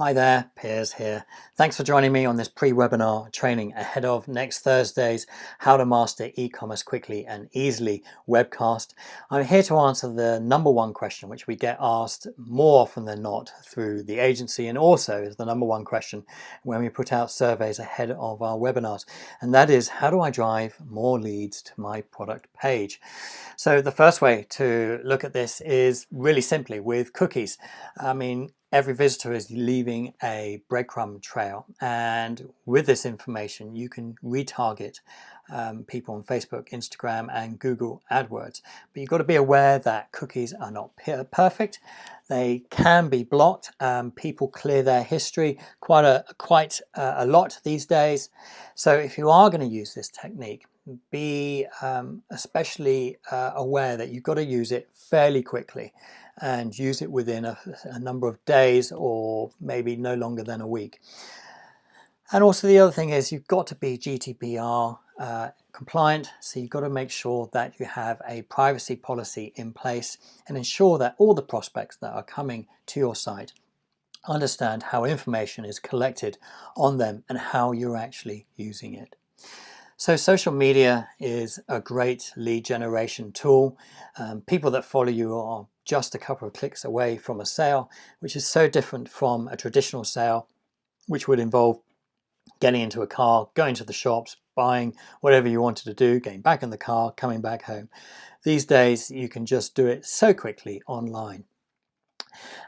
Hi there, Piers here. Thanks for joining me on this pre-webinar training ahead of next Thursday's How to Master E-commerce Quickly and Easily webcast. I'm here to answer the number one question, which we get asked more often than not through the agency, and also is the number one question when we put out surveys ahead of our webinars. And that is, how do I drive more leads to my product page? So the first way to look at this is really simply with cookies. Every visitor is leaving a breadcrumb trail, and with this information you can retarget people on Facebook, Instagram and Google AdWords. But you've got to be aware that cookies are not perfect. They can be blocked. People clear their history quite a lot these days. So if you are going to use this technique, be especially aware that you've got to use it fairly quickly and use it within a number of days, or maybe no longer than a week. And also the other thing is you've got to be GDPR compliant, so you've got to make sure that you have a privacy policy in place and ensure that all the prospects that are coming to your site understand how information is collected on them and how you're actually using it. So social media is a great lead generation tool. People that follow you are just a couple of clicks away from a sale, which is so different from a traditional sale, which would involve getting into a car, going to the shops, buying whatever you wanted to do, getting back in the car, coming back home. These days, you can just do it so quickly online.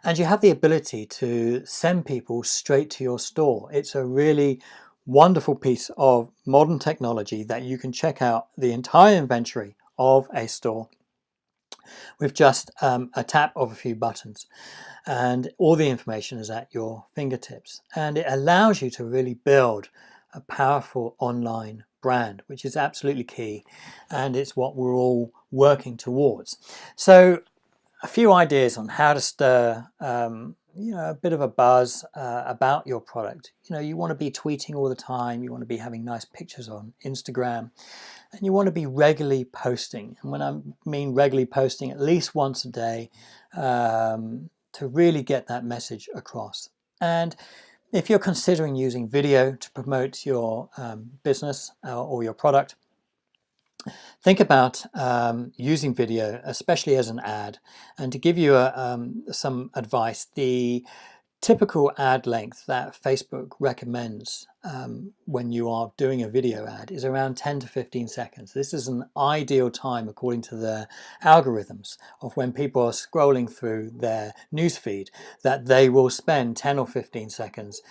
And you have the ability to send people straight to your store. It's a really wonderful piece of modern technology that you can check out the entire inventory of a store with just a tap of a few buttons, and all the information is at your fingertips, and it allows you to really build a powerful online brand, which is absolutely key, and it's what we're all working towards. So a few ideas on how to stir a bit of a buzz about your product. You want to be tweeting all the time, you want to be having nice pictures on Instagram, and you want to be regularly posting. And when I mean regularly posting, at least once a day, to really get that message across. And if you're considering using video to promote your business or your product, think about using video, especially as an ad. And to give you some advice, the typical ad length that Facebook recommends when you are doing a video ad is around 10 to 15 seconds. This is an ideal time, according to the algorithms, of when people are scrolling through their newsfeed, that they will spend 10 or 15 seconds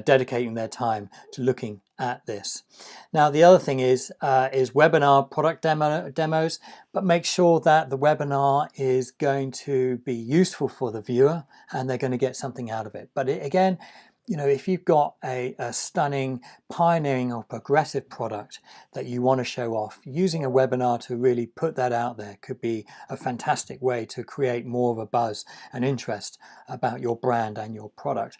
dedicating their time to looking at this. Now, the other thing is webinar product demos, but make sure that the webinar is going to be useful for the viewer and they're going to get something out of it. But again, if you've got a stunning, pioneering or progressive product that you want to show off, using a webinar to really put that out there could be a fantastic way to create more of a buzz and interest about your brand and your product.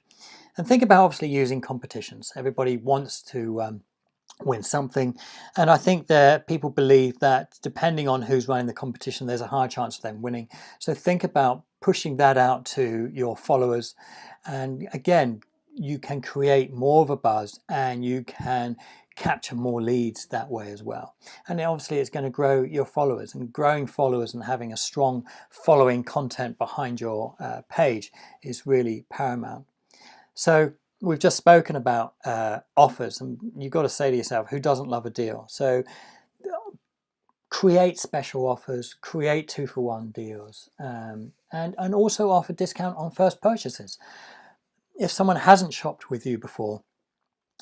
And think about obviously using competitions. Everybody wants to win something, and I think that people believe that depending on who's running the competition, there's a higher chance of them winning. So think about pushing that out to your followers, and again, you can create more of a buzz and you can capture more leads that way as well. And obviously it's going to grow your followers, and growing followers and having a strong following content behind your page is really paramount. So we've just spoken about offers, and you've got to say to yourself, who doesn't love a deal? So create special offers, create 2-for-1 deals, and also offer discount on first purchases. If someone hasn't shopped with you before,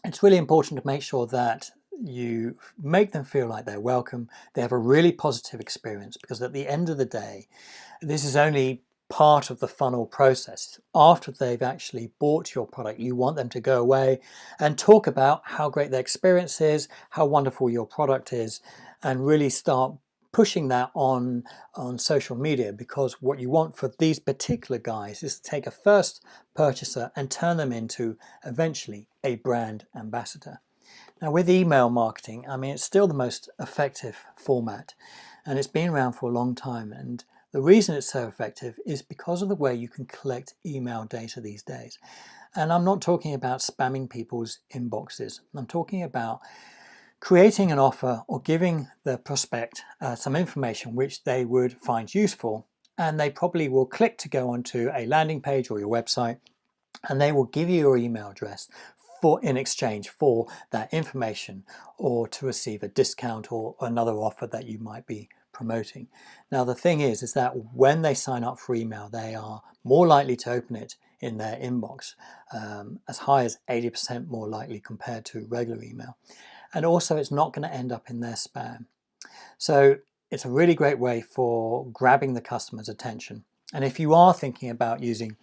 it's really important to make sure that you make them feel like they're welcome, they have a really positive experience, because at the end of the day, this is only part of the funnel process. After they've actually bought your product, you want them to go away and talk about how great their experience is, how wonderful your product is, and really start pushing that on social media, because what you want for these particular guys is to take a first purchaser and turn them into eventually a brand ambassador. Now, with email marketing, it's still the most effective format, and it's been around for a long time, and The reason it's so effective is because of the way you can collect email data these days. And I'm not talking about spamming people's inboxes. I'm talking about creating an offer or giving the prospect some information which they would find useful, and they probably will click to go onto a landing page or your website, and they will give you your email address in exchange for that information, or to receive a discount or another offer that you might be promoting. Now the thing is that when they sign up for email, they are more likely to open it in their inbox, as high as 80% more likely compared to regular email. And also it's not going to end up in their spam. So it's a really great way for grabbing the customer's attention. And if you are thinking about using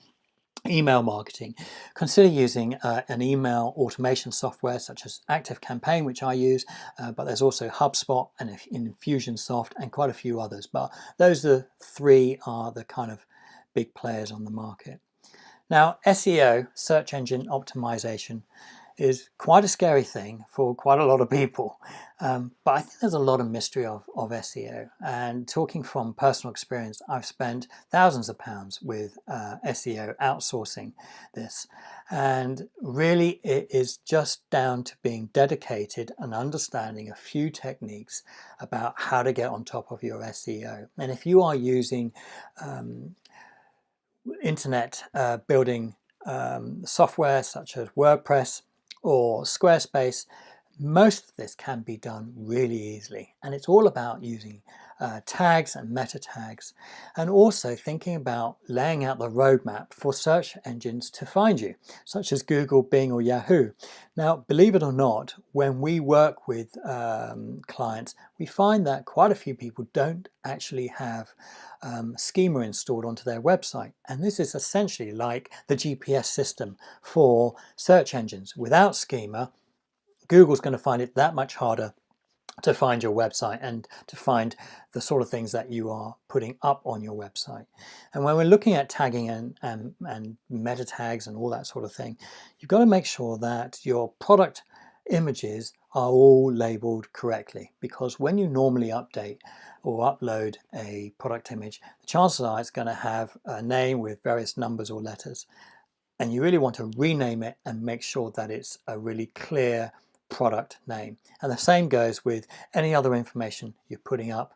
email marketing, consider using an email automation software such as ActiveCampaign, which I use, but there's also HubSpot and Infusionsoft and quite a few others. But those three are the kind of big players on the market. Now, SEO, search engine optimization, is quite a scary thing for quite a lot of people. But I think there's a lot of mystery of SEO. And talking from personal experience, I've spent thousands of pounds with SEO outsourcing this. And really, it is just down to being dedicated and understanding a few techniques about how to get on top of your SEO. And if you are using internet building software such as WordPress or Squarespace, most of this can be done really easily. And it's all about using tags and meta tags, and also thinking about laying out the roadmap for search engines to find you, such as Google, Bing, or Yahoo. Now, believe it or not, when we work with clients, we find that quite a few people don't actually have schema installed onto their website. And this is essentially like the GPS system for search engines. Without schema, Google's going to find it that much harder to find your website and to find the sort of things that you are putting up on your website. And when we're looking at tagging and meta tags and all that sort of thing, you've got to make sure that your product images are all labeled correctly, because when you normally update or upload a product image, the chances are it's going to have a name with various numbers or letters, and you really want to rename it and make sure that it's a really clear product name. And the same goes with any other information you're putting up,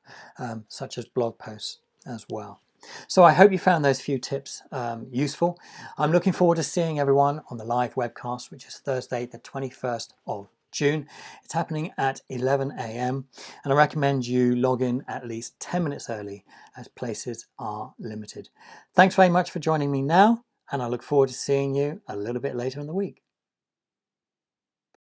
such as blog posts as well. So I hope you found those few tips useful. I'm looking forward to seeing everyone on the live webcast, which is Thursday, the 21st of June. It's happening at 11 a.m. and I recommend you log in at least 10 minutes early, as places are limited. Thanks very much for joining me now, and I look forward to seeing you a little bit later in the week.